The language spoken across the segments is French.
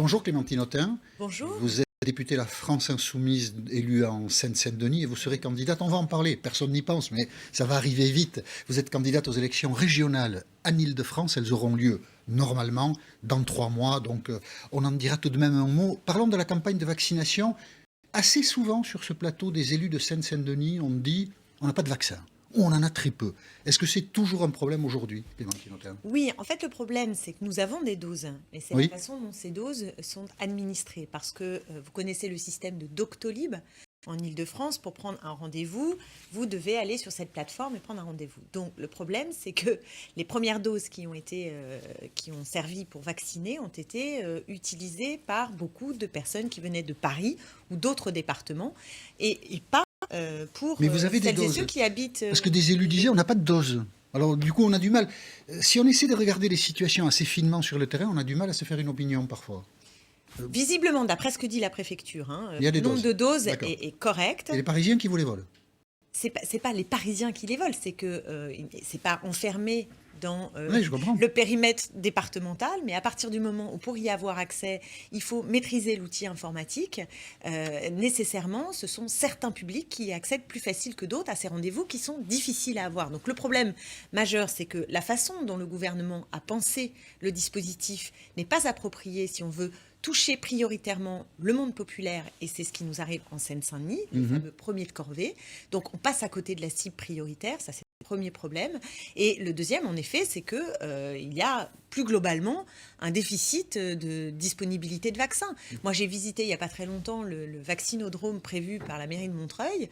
Bonjour Clémentine Autain. Bonjour. Vous êtes députée La France Insoumise élue en Seine-Saint-Denis et vous serez candidate, on va en parler, personne n'y pense, mais ça va arriver vite. Vous êtes candidate aux élections régionales en Île-de-France, elles auront lieu normalement dans 3 mois, donc on en dira tout de même un mot. Parlons de la campagne de vaccination. Assez souvent sur ce plateau des élus de Seine-Saint-Denis, on dit on n'a pas de vaccin. Ou on en a très peu. Est-ce que c'est toujours un problème aujourd'hui, Clémentine Autain? Oui, en fait, le problème, c'est que nous avons des doses, mais c'est Oui. la façon dont ces doses sont administrées. Parce que vous connaissez le système de Doctolib en Île-de-France. Pour prendre un rendez-vous, vous devez aller sur cette plateforme et prendre un rendez-vous. Donc, le problème, c'est que les premières doses qui ont servi pour vacciner ont été utilisées par beaucoup de personnes qui venaient de Paris ou d'autres départements et pas pour Mais vous avez des celles et doses. ceux qui habitent... Parce que des élus disaient on n'a pas de dose. Alors du coup on a du mal. Si on essaie de regarder les situations assez finement sur le terrain, on a du mal à se faire une opinion parfois. Visiblement, d'après ce que dit la préfecture, Il y a des le nombre doses. de doses D'accord. est correct. Et les Parisiens qui vous les volent. C'est pas les Parisiens qui les volent, c'est que c'est pas enfermé dans Oui, je comprends. le périmètre départemental, mais à partir du moment où pour y avoir accès, il faut maîtriser l'outil informatique, nécessairement, ce sont certains publics qui accèdent plus facile que d'autres à ces rendez-vous qui sont difficiles à avoir. Donc le problème majeur, c'est que la façon dont le gouvernement a pensé le dispositif n'est pas appropriée si on veut toucher prioritairement le monde populaire, et c'est ce qui nous arrive en Seine-Saint-Denis, le fameux premier de corvée. Donc on passe à côté de la cible prioritaire, ça c'est le premier problème. Et le deuxième, en effet, c'est que il y a plus globalement un déficit de disponibilité de vaccins. Moi, j'ai visité il n'y a pas très longtemps le vaccinodrome prévu par la mairie de Montreuil,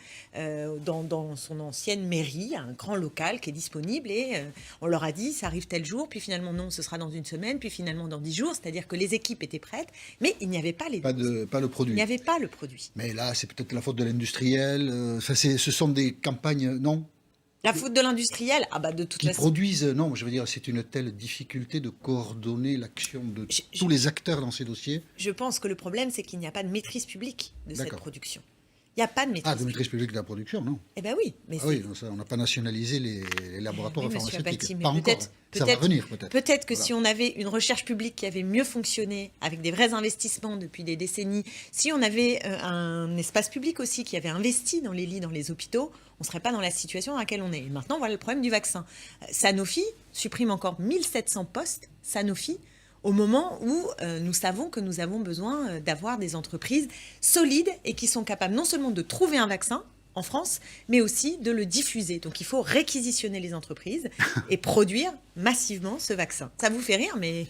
dans son ancienne mairie, un grand local qui est disponible, et on leur a dit, ça arrive tel jour, puis finalement non, ce sera dans une semaine, puis finalement dans 10 jours, c'est-à-dire que les équipes étaient prêtes, mais il n'y avait pas les doses. Pas le produit. Il n'y avait pas le produit. Mais là, c'est peut-être la faute de l'industriel. Ce sont des campagnes, non, La faute de l'industriel, de toute qui façon. produisent. Non, je veux dire, c'est une telle difficulté de coordonner l'action de tous les acteurs dans ces dossiers. Je pense que le problème, c'est qu'il n'y a pas de maîtrise publique de cette D'accord. production. Il n'y a pas de maîtrise Ah, de maîtrise publique de la production, non. Eh bien oui, mais Ah oui, non, ça, on n'a pas nationalisé les laboratoires Oui, monsieur pharmaceutiques. Apathy, mais Pas encore. Ça va venir peut-être. Peut-être que Voilà. si on avait une recherche publique qui avait mieux fonctionné, avec des vrais investissements depuis des décennies, si on avait un espace public aussi qui avait investi dans les lits, dans les hôpitaux, on ne serait pas dans la situation dans laquelle on est. Et maintenant, voilà le problème du vaccin. Sanofi supprime encore 1700 postes, Sanofi, au moment où nous savons que nous avons besoin d'avoir des entreprises solides et qui sont capables non seulement de trouver un vaccin en France, mais aussi de le diffuser. Donc il faut réquisitionner les entreprises et produire massivement ce vaccin. Ça vous fait rire, mais...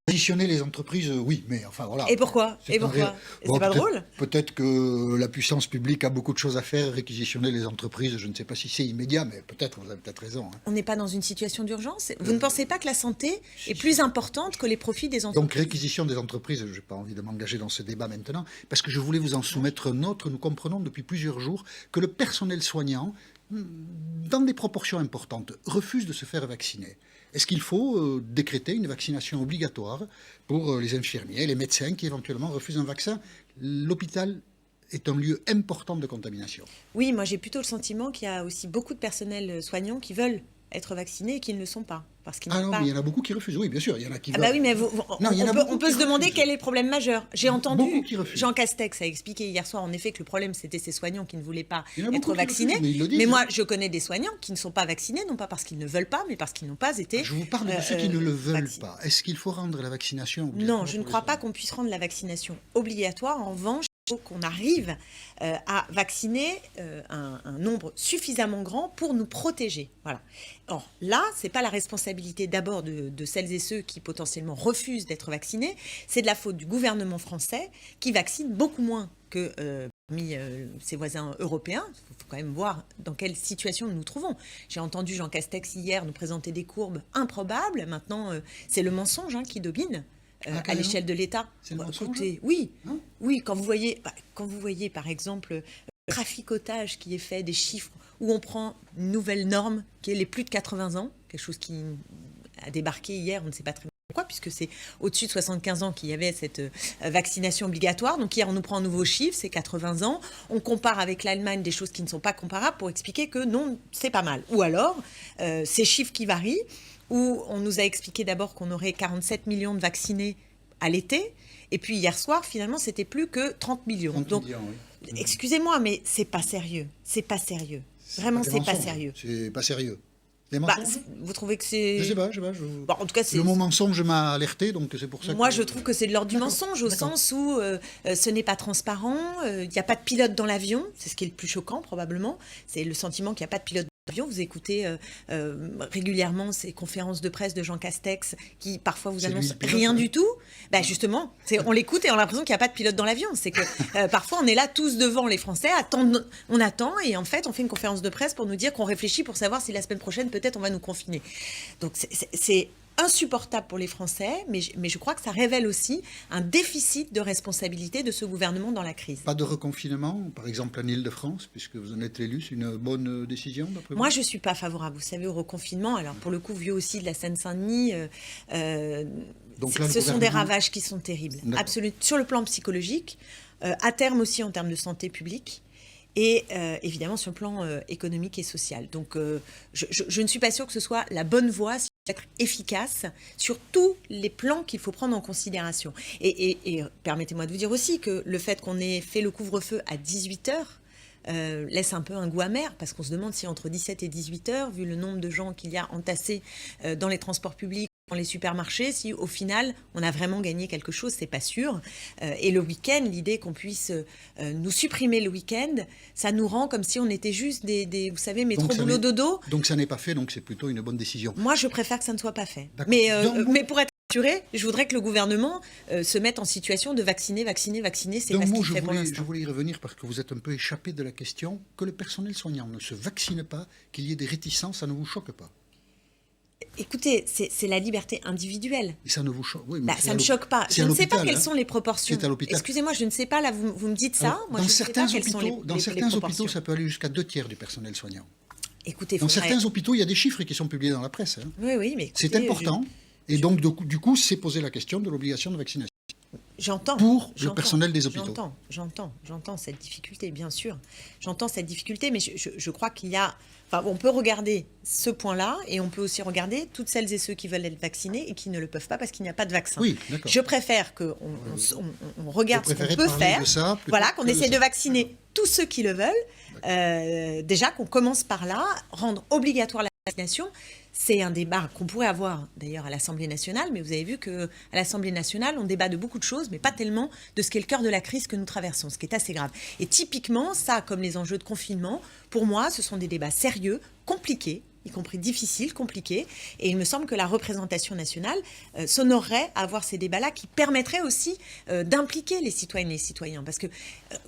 Réquisitionner les entreprises, oui, mais enfin voilà. Et pourquoi C'est Et pourquoi C'est pas drôle? Peut-être que la puissance publique a beaucoup de choses à faire, réquisitionner les entreprises, je ne sais pas si c'est immédiat, mais peut-être, vous avez peut-être raison. Hein. On n'est pas dans une situation d'urgence? Vous ne pensez pas que la santé est plus importante que les profits des entreprises? Donc réquisition des entreprises, je n'ai pas envie de m'engager dans ce débat maintenant, parce que je voulais vous en soumettre un autre. Nous comprenons depuis plusieurs jours que le personnel soignant, dans des proportions importantes, refuse de se faire vacciner. Est-ce qu'il faut décréter une vaccination obligatoire pour les infirmiers, les médecins qui éventuellement refusent un vaccin? L'hôpital est un lieu important de contamination. Oui, moi j'ai plutôt le sentiment qu'il y a aussi beaucoup de personnels soignants qui veulent être vaccinés et qui ne le sont pas. Parce qu'ils Ah n'ont non, pas... mais il y en a beaucoup qui refusent. Oui, bien sûr, il y en a qui Ah bah oui, mais Non, il y en a on beaucoup peut qui se demander refusent. quel est le problème majeur. J'ai Beaucoup entendu qui refusent. Jean Castex a expliqué hier soir en effet que le problème c'était ces soignants qui ne voulaient pas Il y en a beaucoup être qui vaccinés. refusent, mais ils le disent. Mais moi je connais des soignants qui ne sont pas vaccinés, non pas parce qu'ils ne veulent pas, mais parce qu'ils n'ont pas été Je vous parle de ceux qui ne le veulent vaccinés. pas. Est-ce qu'il faut rendre la vaccination obligatoire? Non, je ne pour les crois pas soignants? qu'on puisse rendre la vaccination obligatoire. En revanche, il faut qu'on arrive à vacciner un nombre suffisamment grand pour nous protéger. Voilà. Or, là, ce n'est pas la responsabilité d'abord de celles et ceux qui potentiellement refusent d'être vaccinés, c'est de la faute du gouvernement français qui vaccine beaucoup moins que parmi ses voisins européens. Il faut quand même voir dans quelle situation nous nous trouvons. J'ai entendu Jean Castex hier nous présenter des courbes improbables. Maintenant, c'est le mensonge qui domine. À l'échelle de l'État. C'est le mensonge? Écoutez, oui, Hein? oui, quand vous voyez par exemple le traficotage qui est fait des chiffres où on prend une nouvelle norme qui est les plus de 80 ans, quelque chose qui a débarqué hier, on ne sait pas très bien pourquoi, puisque c'est au-dessus de 75 ans qu'il y avait cette vaccination obligatoire. Donc hier, on nous prend un nouveau chiffre, c'est 80 ans. On compare avec l'Allemagne des choses qui ne sont pas comparables pour expliquer que non, c'est pas mal. Ou alors, ces chiffres qui varient, où on nous a expliqué d'abord qu'on aurait 47 millions de vaccinés à l'été. Et puis hier soir, finalement, c'était plus que 30 millions. 30 Donc, millions, oui. excusez-moi, mais c'est pas sérieux. C'est pas sérieux. Vraiment, des c'est pas mensonges. sérieux. C'est pas sérieux. Des Bah, mensonges? vous trouvez que c'est... Je sais pas. Bon, en tout cas, c'est... Le mot mensonge m'a alerté, donc c'est pour ça Moi, que... je trouve que c'est de l'ordre du D'accord, mensonge, au d'accord. sens où ce n'est pas transparent, il n'y a pas de pilote dans l'avion, c'est ce qui est le plus choquant probablement, c'est le sentiment qu'il n'y a pas de pilote dans l'avion. Vous écoutez régulièrement ces conférences de presse de Jean Castex qui parfois vous C'est lui annoncent le pilote, rien hein. du tout. Ben justement, on l'écoute et on a l'impression qu'il n'y a pas de pilote dans l'avion. C'est que parfois on est là tous devant les Français, on attend et en fait on fait une conférence de presse pour nous dire qu'on réfléchit pour savoir si la semaine prochaine peut-être on va nous confiner. Donc c'est insupportable pour les Français, mais je crois que ça révèle aussi un déficit de responsabilité de ce gouvernement dans la crise. Pas de reconfinement, par exemple en Île-de-France, puisque vous en êtes élu, c'est une bonne décision d'après vous? Moi, je ne suis pas favorable, vous savez, au reconfinement. Alors, pour le coup, vu aussi de la Seine-Saint-Denis, Donc là, le ce sont des gouvernement- ravages qui sont terribles. D'accord. Absolument. Sur le plan psychologique, à terme aussi en termes de santé publique. Et évidemment sur le plan économique et social. Donc je ne suis pas sûre que ce soit la bonne voie si on veut être efficace sur tous les plans qu'il faut prendre en considération. Et permettez-moi de vous dire aussi que le fait qu'on ait fait le couvre-feu à 18h laisse un peu un goût amer, parce qu'on se demande si entre 17 et 18h, vu le nombre de gens qu'il y a entassés dans les transports publics, dans les supermarchés, si au final on a vraiment gagné quelque chose, c'est pas sûr. Et le week-end, l'idée qu'on puisse nous supprimer le week-end, ça nous rend comme si on était juste des vous savez, métro, Donc, ça boulot, n'est- dodo. Donc ça n'est pas fait, donc c'est plutôt une bonne décision. Moi, je préfère que ça ne soit pas fait. D'accord. Mais pour être rassuré, je voudrais que le gouvernement se mette en situation de vacciner. C'est D'un pas ce mot, qu'il je fait pour voulais, l'instant. je voulais y revenir parce que vous êtes un peu échappé de la question. Que le personnel soignant ne se vaccine pas, qu'il y ait des réticences, ça ne vous choque pas? Écoutez, c'est la liberté individuelle. Et ça ne vous choque? Oui, mais Bah, c'est ça à ne me l'hôp- choque pas. c'est Je à ne sais pas l'hôpital, quelles hein. sont les proportions. C'est à l'hôpital. Excusez-moi, je ne sais pas, là, vous me dites ça. Alors, Moi, dans je ne sais pas certains quelles sont hôpitaux, dans les certains proportions. hôpitaux, ça peut aller jusqu'à 2 tiers du personnel soignant. Écoutez, Dans faudrait- certains hôpitaux, il y a des chiffres qui sont publiés dans la presse, hein. Oui, mais C'est écoutez, important. Et donc, du coup, c'est posé la question de l'obligation de vaccination J'entends. pour le j'entends, personnel des hôpitaux. J'entends cette difficulté, bien sûr. J'entends cette difficulté, mais je crois qu'il y a... Enfin, on peut regarder ce point-là et on peut aussi regarder toutes celles et ceux qui veulent être vaccinés et qui ne le peuvent pas parce qu'il n'y a pas de vaccin. Oui, d'accord. Je préfère qu'on on regarde Vous ce qu'on préférez peut parler faire. de ça plutôt Voilà, qu'on que de essaie ça. de vacciner tous ceux qui le veulent. Déjà, qu'on commence par là, rendre obligatoire la vaccination. C'est un débat qu'on pourrait avoir d'ailleurs à l'Assemblée nationale, mais vous avez vu qu'à l'Assemblée nationale, on débat de beaucoup de choses, mais pas tellement de ce qui est le cœur de la crise que nous traversons, ce qui est assez grave. Et typiquement, ça, comme les enjeux de confinement, pour moi, ce sont des débats sérieux, compliqués, y compris difficiles, compliqués. Et il me semble que la représentation nationale s'honorerait à avoir ces débats-là qui permettraient aussi d'impliquer les citoyennes et les citoyens. Parce que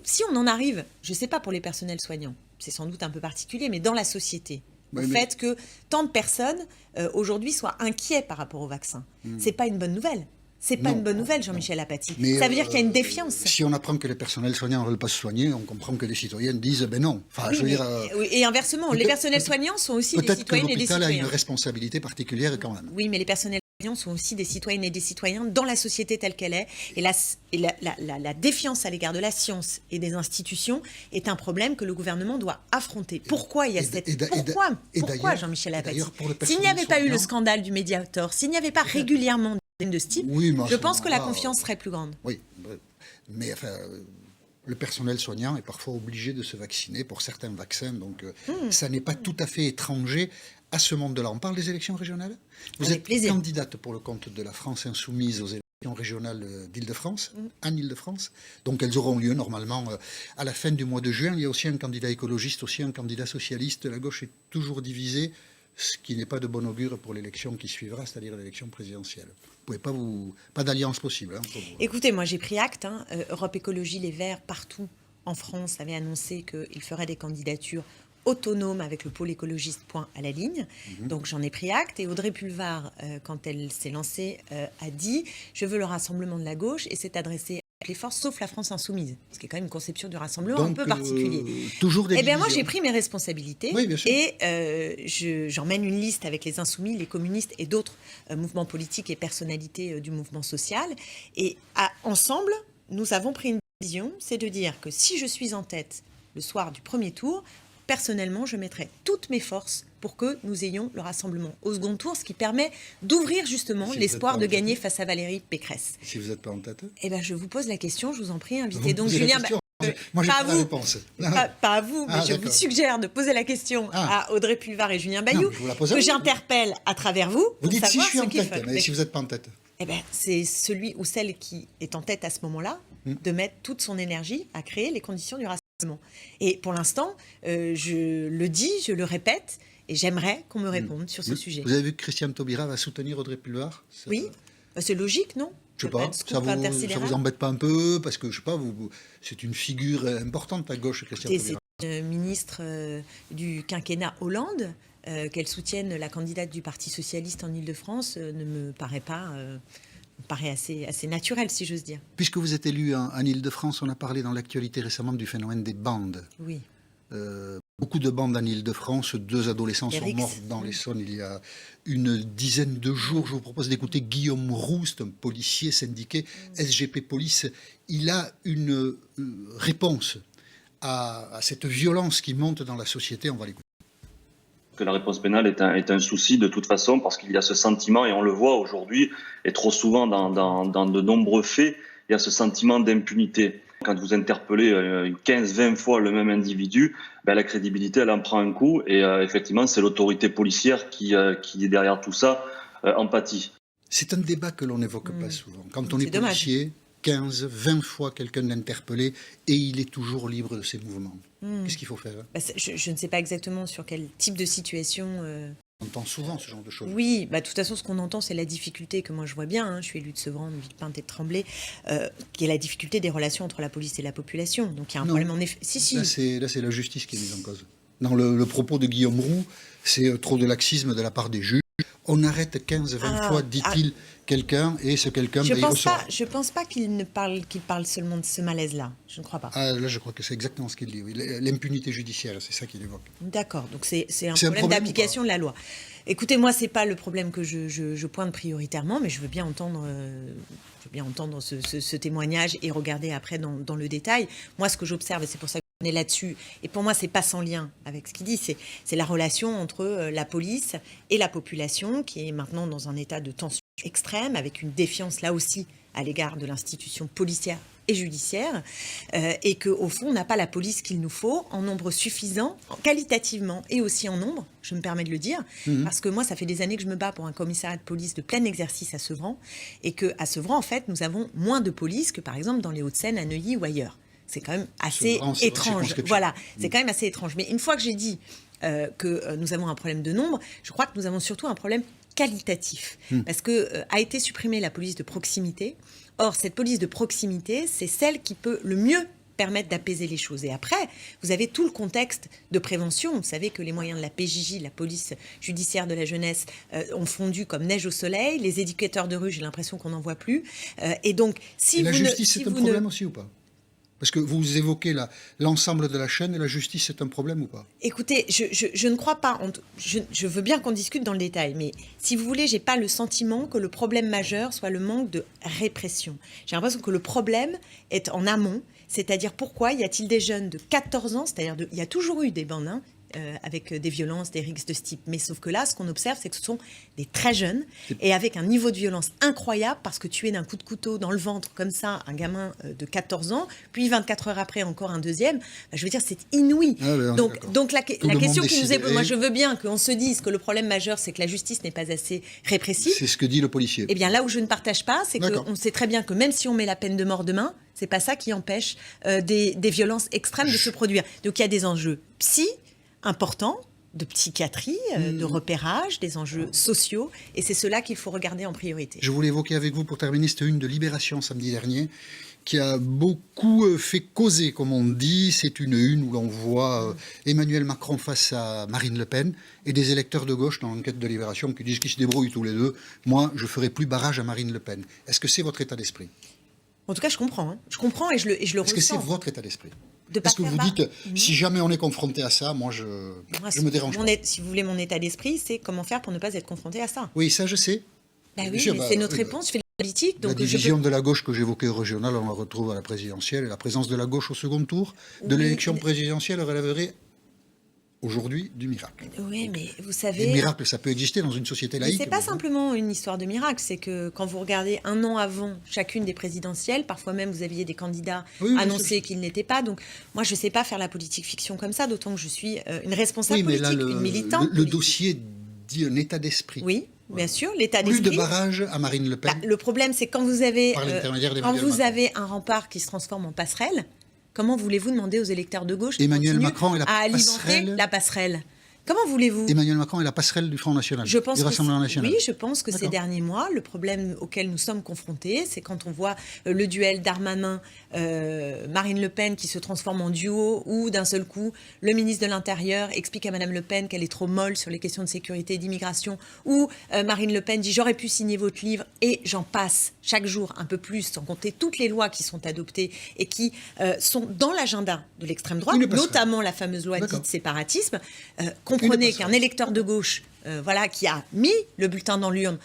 si on en arrive, je ne sais pas pour les personnels soignants, c'est sans doute un peu particulier, mais dans la société, Oui, au mais- fait que tant de personnes aujourd'hui soient inquiets par rapport au vaccin. C'est pas une bonne nouvelle. C'est pas Non. une bonne nouvelle, Jean-Michel Apathy. Mais, Ça veut dire qu'il y a une défiance. Si on apprend que les personnels soignants ne veulent pas se soigner, on comprend que les citoyennes disent ben non. Enfin, je veux dire, Oui, et inversement, les peut-être- personnels soignants sont aussi des peut-être que citoyennes et des l'hôpital a une citoyens. responsabilité particulière quand même. Oui, mais les personnels soignants sont aussi des citoyennes et des citoyens dans la société telle qu'elle est. Et la défiance à l'égard de la science et des institutions est un problème que le gouvernement doit affronter. Pourquoi il y a cette... Pourquoi d'ailleurs- Jean-Michel et Apathy? d'ailleurs, pour le S'il n'y personnel avait pas eu le soignant- scandale du Mediator, s'il n'y avait pas régulièrement des problèmes de ce type, Oui, mais à je ce pense que la moment-là, confiance serait plus grande. Oui, mais enfin, le personnel soignant est parfois obligé de se vacciner pour certains vaccins, donc ça n'est pas tout à fait étranger à ce monde-là. On parle des élections régionales? Vous Avec êtes plaisir. candidate pour le compte de la France insoumise aux élections régionales d'Île-de-France, en Île-de-France. Donc elles auront lieu normalement à la fin du mois de juin. Il y a aussi un candidat écologiste, aussi un candidat socialiste. La gauche est toujours divisée, ce qui n'est pas de bon augure pour l'élection qui suivra, c'est-à-dire l'élection présidentielle. Vous pouvez pas d'alliance possible. Hein, entre vous. Écoutez, moi j'ai pris acte. Europe Écologie Les Verts, partout en France, avait annoncé qu'il ferait des candidatures autonomes avec le pôle écologiste point à la ligne. Donc j'en ai pris acte. Et Audrey Pulvar, quand elle s'est lancée, a dit « Je veux le rassemblement de la gauche » et s'est adressée à les forces, sauf la France insoumise, ce qui est quand même une conception du rassemblement un Donc, peu particulier. Toujours des Eh bien, moi, divisions. j'ai pris mes responsabilités Oui, bien sûr. et j'emmène une liste avec les insoumis, les communistes et d'autres mouvements politiques et personnalités du mouvement social. Et ensemble, nous avons pris une décision, c'est de dire que si je suis en tête le soir du premier tour, personnellement, je mettrai toutes mes forces pour que nous ayons le rassemblement au second tour, ce qui permet d'ouvrir justement Si l'espoir vous de êtes pas en gagner tête. face à Valérie Pécresse. Si vous n'êtes pas en tête. Eh bien, je vous pose la question, je vous en prie, Vous invitez me donc posez la Julien. question. Moi, j'ai pas pas la vous. réponse. Pas à vous, mais Ah, je vous d'accord. suggère de poser la question à Audrey Pulvar et Julien Bayou, Non, je vous la pose à que vous. j'interpelle à travers vous. Vous pour dites si je savoir suis ce en qu'il tête, faut. mais si vous n'êtes pas en tête. Eh ben, c'est celui ou celle qui est en tête à ce moment-là de mettre toute son énergie à créer les conditions du rassemblement. Et pour l'instant, je le dis, je le répète, et j'aimerais qu'on me réponde sur ce sujet. Vous avez vu que Christiane Taubira va soutenir Audrey Pulvar? Oui, c'est logique, non? Je sais Ça va pas, être scoop ça vous intersidéral. embête pas un peu? Parce que, je sais pas, c'est une figure importante à gauche, Christiane Et Taubira. c'est une ministre du quinquennat Hollande. Qu'elle soutienne la candidate du Parti socialiste en Ile-de-France ne me paraît pas... me paraît assez naturel, si j'ose dire. Puisque vous êtes élu en Ile-de-France, on a parlé dans l'actualité récemment du phénomène des bandes. Oui. Beaucoup de bandes en Ile-de-France, 2 adolescents sont Rixes. morts dans l'Essonne il y a une dizaine de jours. Je vous propose d'écouter Guillaume Roux, c'est un policier syndiqué, SGP Police. Il a une réponse à cette violence qui monte dans la société. On va l'écouter. Que la réponse pénale est un souci de toute façon parce qu'il y a ce sentiment, et on le voit aujourd'hui, et trop souvent dans de nombreux faits, il y a ce sentiment d'impunité. Quand vous interpellez 15-20 fois le même individu, la crédibilité, elle en prend un coup, et effectivement, c'est l'autorité policière qui est derrière tout ça, en pâtit. C'est un débat que l'on n'évoque pas souvent. Quand on est dommage. policier, 15-20 fois quelqu'un l'a interpellé et il est toujours libre de ses mouvements. Qu'est-ce qu'il faut faire? Je ne sais pas exactement sur quel type de situation... On entend souvent ce genre de choses. Oui, de toute façon, ce qu'on entend, c'est la difficulté que moi je vois bien. Je suis élue de Sevran, de Villepinte et de Tremblay, qui est la difficulté des relations entre la police et la population. Donc il y a un problème en effet. Si. Là, c'est la justice qui est mise en cause. Dans le propos de Guillaume Roux, c'est trop de laxisme de la part des juges. On arrête 15-20 fois, dit-il, quelqu'un, et ce quelqu'un, il ressort. Je pense pas qu'il parle seulement de ce malaise-là. Je ne crois pas. Ah, là, je crois que c'est exactement ce qu'il dit. Oui. L'impunité judiciaire, c'est ça qu'il évoque. D'accord, donc c'est un C'est un problème problème d'application de la loi. Écoutez, moi, c'est pas le problème que je pointe prioritairement, mais je veux bien entendre ce témoignage et regarder après dans le détail. Moi, ce que j'observe, et c'est pour ça que on est là-dessus, et pour moi, c'est pas sans lien avec ce qu'il dit, c'est la relation entre la police et la population, qui est maintenant dans un état de tension extrême, avec une défiance là aussi à l'égard de l'institution policière et judiciaire, et qu'au fond, on n'a pas la police qu'il nous faut en nombre suffisant, qualitativement et aussi en nombre, je me permets de le dire, parce que moi, ça fait des années que je me bats pour un commissariat de police de plein exercice à Sevran, et qu'à Sevran, en fait, nous avons moins de police que, par exemple, dans les Hauts-de-Seine, à Neuilly ou ailleurs. C'est quand même assez Sevran, c'est étrange. vrai, Voilà, c'est quand même assez étrange. Mais une fois que j'ai dit que nous avons un problème de nombre, je crois que nous avons surtout un problème qualitatif. Parce que a été supprimée la police de proximité. Or, cette police de proximité, c'est celle qui peut le mieux permettre d'apaiser les choses. Et après, vous avez tout le contexte de prévention. Vous savez que les moyens de la PJJ, la police judiciaire de la jeunesse, ont fondu comme neige au soleil. Les éducateurs de rue, j'ai l'impression qu'on n'en voit plus. Et donc, si Et la vous justice, si c'est un vous problème aussi ou pas? Parce que vous évoquez l'ensemble de la chaîne, et la justice, c'est un problème ou pas? Écoutez, je ne crois pas. Je veux bien qu'on discute dans le détail, mais si vous voulez, j'ai pas le sentiment que le problème majeur soit le manque de répression. J'ai l'impression que le problème est en amont, c'est-à-dire pourquoi y a-t-il des jeunes de 14 ans, c'est-à-dire il y a toujours eu des bandes, avec des violences, des rixes de ce type. Mais sauf que là, ce qu'on observe, c'est que ce sont des très jeunes et avec un niveau de violence incroyable parce que tuer d'un coup de couteau dans le ventre comme ça un gamin de 14 ans, puis 24 heures après encore un deuxième, je veux dire, c'est inouï. Ah ouais, donc la question qui nous est... décide. Moi, je veux bien qu'on se dise que le problème majeur, c'est que la justice n'est pas assez répressive. C'est ce que dit le policier. Eh bien, là où je ne partage pas, c'est D'accord. qu'on sait très bien que même si on met la peine de mort demain, c'est pas ça qui empêche des violences extrêmes de se produire. Donc il y a des enjeux importants de psychiatrie, de repérage, des enjeux sociaux, et c'est cela qu'il faut regarder en priorité. Je voulais évoquer avec vous, pour terminer, cette une de Libération samedi dernier, qui a beaucoup fait causer, comme on dit. C'est une où l'on voit Emmanuel Macron face à Marine Le Pen, et des électeurs de gauche dans l'enquête de Libération qui disent qu'ils se débrouillent tous les deux. Moi, je ferai plus barrage à Marine Le Pen. Est-ce que c'est votre état d'esprit? En tout cas, je comprends. Je comprends et je le ressens. Est-ce que c'est votre état d'esprit? De pas Est-ce que faire vous barre. dites, si jamais on est confronté à ça, moi, je me dérange pas. Si vous voulez mon état d'esprit, c'est comment faire pour ne pas être confronté à ça. Oui, ça, je sais. Oui, Bien sûr, mais c'est notre réponse. Je fais de la politique. La Donc division de la gauche que j'évoquais au régional, on la retrouve à la présidentielle. Et la présence de la gauche au second tour de Oui, l'élection présidentielle relèverait aujourd'hui du miracle. Oui, mais vous Et savez... le miracle, ça peut exister dans une société Mais laïque. c'est pas mais- simplement une histoire de miracle, c'est que quand vous regardez un an avant chacune des présidentielles, parfois même vous aviez des candidats Oui, oui, annoncés c'est- qu'ils n'étaient pas. Donc moi je sais pas faire la politique fiction comme ça, d'autant que je suis une responsable Oui, mais là, politique, une militante. le politique. dossier dit un état d'esprit. Oui, bien sûr, l'état Plus de d'esprit. barrage à Marine Le Pen. Bah, le problème c'est quand vous avez Par l'intermédiaire quand d'Emmanuel vous Macron. avez un rempart qui se transforme en passerelle, comment voulez-vous demander aux électeurs de gauche Emmanuel continuent Macron est la à alimenter passerelle. la passerelle? Comment voulez-vous? Emmanuel Macron est la passerelle du Front National, Je pense du Rassemblement National. Oui, je pense que ces D'accord. derniers mois, le problème auquel nous sommes confrontés, c'est quand on voit le duel Darmanin-Marine Le Pen qui se transforme en duo, où d'un seul coup, le ministre de l'Intérieur explique à Madame Le Pen qu'elle est trop molle sur les questions de sécurité et d'immigration, ou Marine Le Pen dit j'aurais pu signer votre livre, et j'en passe chaque jour un peu plus, sans compter toutes les lois qui sont adoptées et qui sont dans l'agenda de l'extrême droite, Une passerelle. notamment la fameuse loi D'accord. dite séparatisme. Comprenez passerelle. qu'un électeur de gauche voilà, qui a mis le bulletin dans l'urne,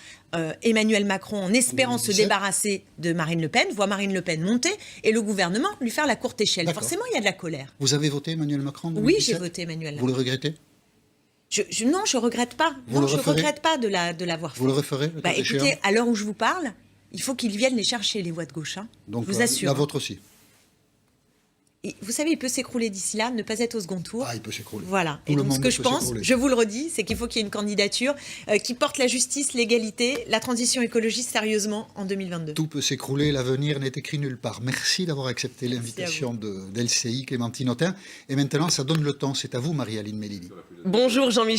Emmanuel Macron, en espérant se 2017. débarrasser de Marine Le Pen, voit Marine Le Pen monter et le gouvernement lui faire la courte échelle. D'accord. Forcément, il y a de la colère. Vous avez voté Emmanuel Macron en Oui, 2017? j'ai voté Emmanuel Vous Macron. le regrettez? Non, je regrette pas. Vous Non, le je referez regrette pas de l'avoir fait. Vous le referez le cas Bah, échéant écoutez, à l'heure où je vous parle, il faut qu'ils viennent les chercher, les voix de gauche. Hein. Donc, je vous assure. la vôtre aussi. Et vous savez, il peut s'écrouler d'ici là, ne pas être au second tour. Ah, il peut s'écrouler. Voilà. Tout Et le donc, ce monde que je peut pense, s'écrouler. je vous le redis, c'est qu'il faut qu'il y ait une candidature qui porte la justice, l'égalité, la transition écologique sérieusement en 2022. Tout peut s'écrouler, l'avenir n'est écrit nulle part. Merci d'avoir accepté l'invitation d'LCI, Clémentine Autain. Et maintenant, ça donne le temps. C'est à vous, Marie-Aline Mélili. Bonjour Jean-Michel.